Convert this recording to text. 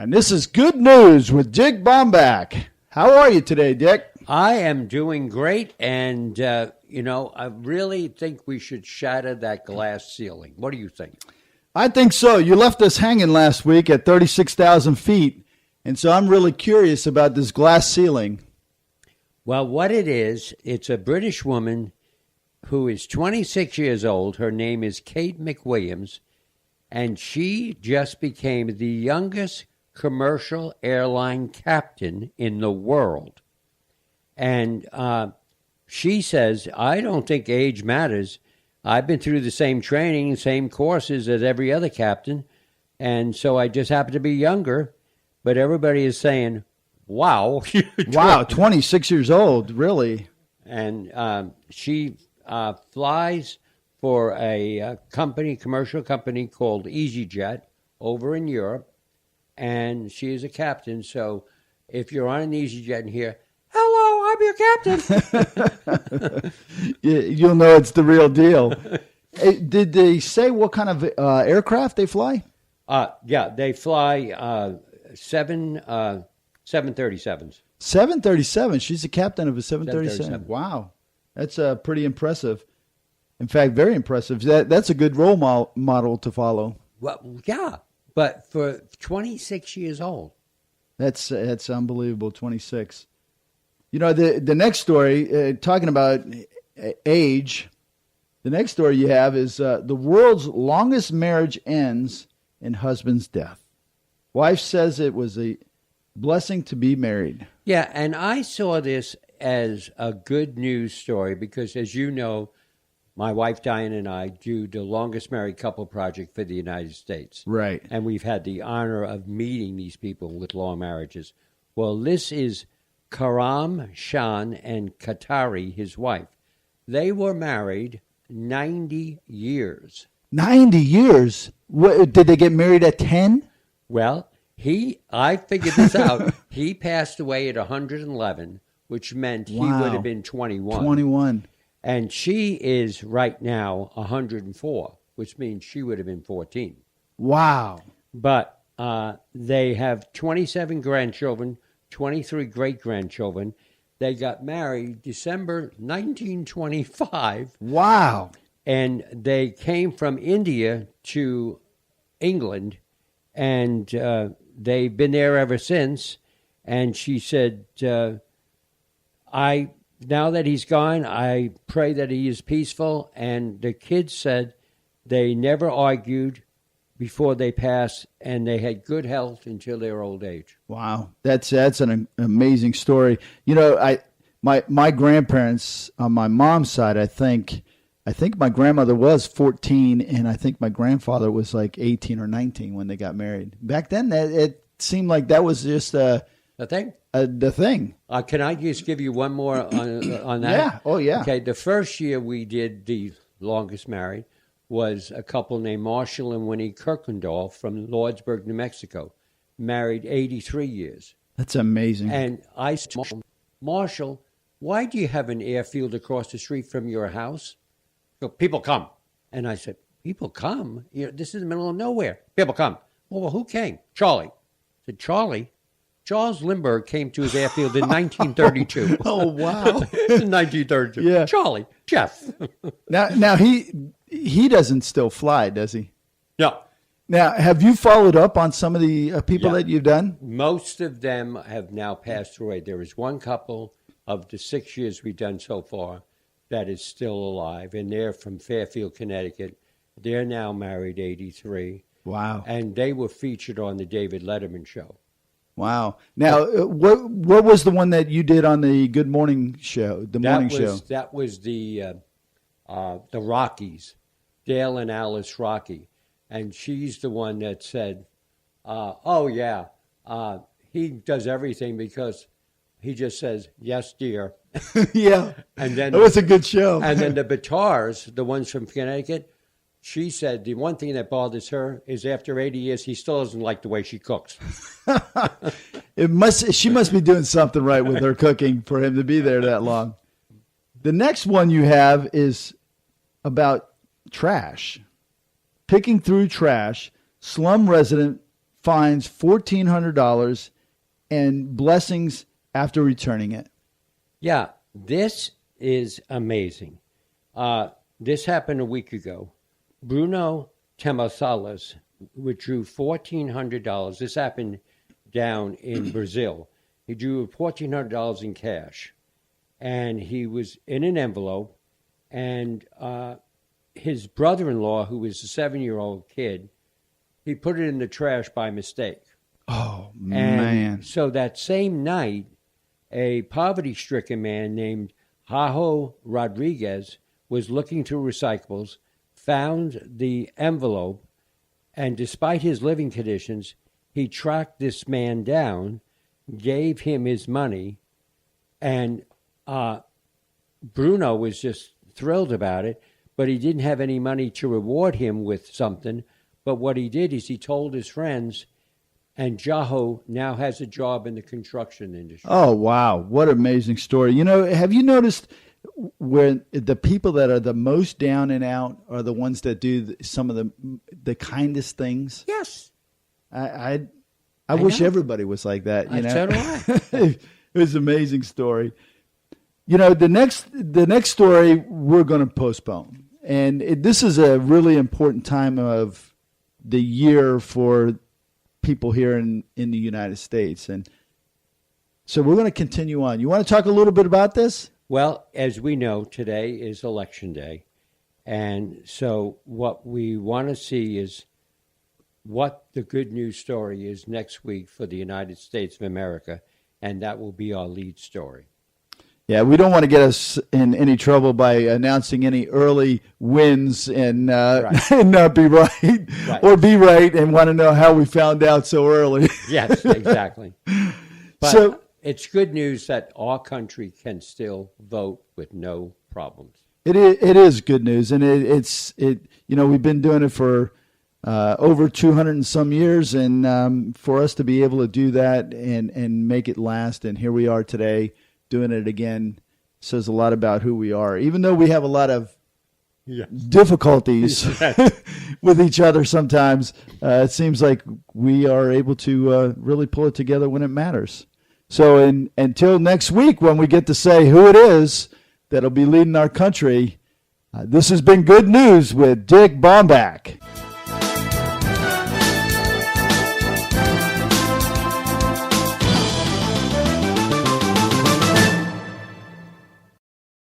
And this is Good News with Dick Baumbach. How are you today, Dick? I am doing great, and, I really think we should shatter that glass ceiling. What do you think? I think so. You left us hanging last week at 36,000 feet, and so I'm really curious about this glass ceiling. Well, what it is, it's a British woman who is 26 years old. Her name is Kate McWilliams, and she just became the youngest commercial airline captain in the world. And she says, I don't think age matters. I've been through the same training, same courses as every other captain, and so I just happen to be younger. But everybody is saying, wow. Wow, 26 years old, really. And she flies for a commercial company called EasyJet over in Europe. And she is a captain, so if you're on an EasyJet and hear, hello, I'm your captain. You'll know it's the real deal. Did they say what kind of aircraft they fly? Yeah, they fly 737s. 737. She's the captain of a 737. Wow. That's pretty impressive. In fact, very impressive. That's a good role model to follow. Well, yeah. But for 26 years old. That's unbelievable, 26. You know, the next story, talking about age, the next story you have is the world's longest marriage ends in husband's death. Wife says it was a blessing to be married. Yeah, and I saw this as a good news story because, as you know, my wife, Diane, and I do the longest married couple project for the United States. Right. And we've had the honor of meeting these people with long marriages. Well, this is Karam Shan and Katari, his wife. They were married 90 years. 90 years? What, did they get married at 10? Well, I figured this out. He passed away at 111, which meant he would have been 21. 21. And she is right now 104, which means she would have been 14. Wow. But they have 27 grandchildren, 23 great-grandchildren. They got married December 1925. Wow. And they came from India to England, and they've been there ever since. And she said, now that he's gone, I pray that he is peaceful. And the kids said they never argued before they passed, and they had good health until their old age. Wow, that's an amazing story. You know, my grandparents on my mom's side, I think my grandmother was 14, and I think my grandfather was like 18 or 19 when they got married. Back then, it seemed like that was just The thing? The thing. Can I just give you one more on that? Yeah. Oh, yeah. Okay, the first year we did the longest married was a couple named Marshall and Winnie Kirkendall from Lordsburg, New Mexico, married 83 years. That's amazing. And I said, Marshall, why do you have an airfield across the street from your house? Go, people come. And I said, people come? This is the middle of nowhere. People come. Well, who came? Charlie. I said, Charlie? Charles Lindbergh came to his airfield in 1932. Oh, wow. In 1932. Yeah. Charlie, Jeff. Now he doesn't still fly, does he? No. Now, have you followed up on some of the people that you've done? Most of them have now passed away. There is one couple of the 6 years we've done so far that is still alive, and they're from Fairfield, Connecticut. They're now married, 83. Wow. And they were featured on the David Letterman show. Wow. Now, what was the one that you did on the Good Morning show, show? That was the Rockies, Dale and Alice Rocky. And she's the one that said, he does everything because he just says, yes, dear. Yeah. And then it was a good show. And then the Batars, the ones from Connecticut, she said the one thing that bothers her is after 80 years, he still doesn't like the way she cooks. She must be doing something right with her cooking for him to be there that long. The next one you have is about trash. Picking through trash, slum resident fines $1,400 and blessings after returning it. Yeah, this is amazing. This happened a week ago. Bruno Temosalas withdrew $1,400. This happened down in Brazil. He drew $1,400 in cash, and he was in an envelope, and his brother-in-law, who was a 7-year-old kid, he put it in the trash by mistake. Oh, And man. so that same night, a poverty-stricken man named Jajo Rodriguez was looking through recyclables, found the envelope, and despite his living conditions, he tracked this man down, gave him his money, and Bruno was just thrilled about it, but he didn't have any money to reward him with something. But what he did is he told his friends, and Jaho now has a job in the construction industry. Oh, wow. What an amazing story. You know, have you noticed where the people that are the most down and out are the ones that do some of the kindest things? Yes. I wish know. everybody was like that. You know, So do I. it was an amazing story. You know, the next story we're going to postpone, and this is a really important time of the year for people here in the United States, and so we're going to continue on. You want to talk a little bit about this? Well, as we know, today is Election Day. And so what we want to see is what the good news story is next week for the United States of America, and that will be our lead story. Yeah, we don't want to get us in any trouble by announcing any early wins and and not be right, or be right and want to know how we found out so early. Yes, exactly. But So it's good news that our country can still vote with no problems. it is good news, and it's you know, we've been doing it for over 200 and some years, and for us to be able to do that and make it last, and here we are today doing it again, says a lot about who we are. Even though we have a lot of difficulties with each other sometimes, it seems like we are able to really pull it together when it matters. So until next week, when we get to say who it is that'll be leading our country, this has been Good News with Dick Baumbach.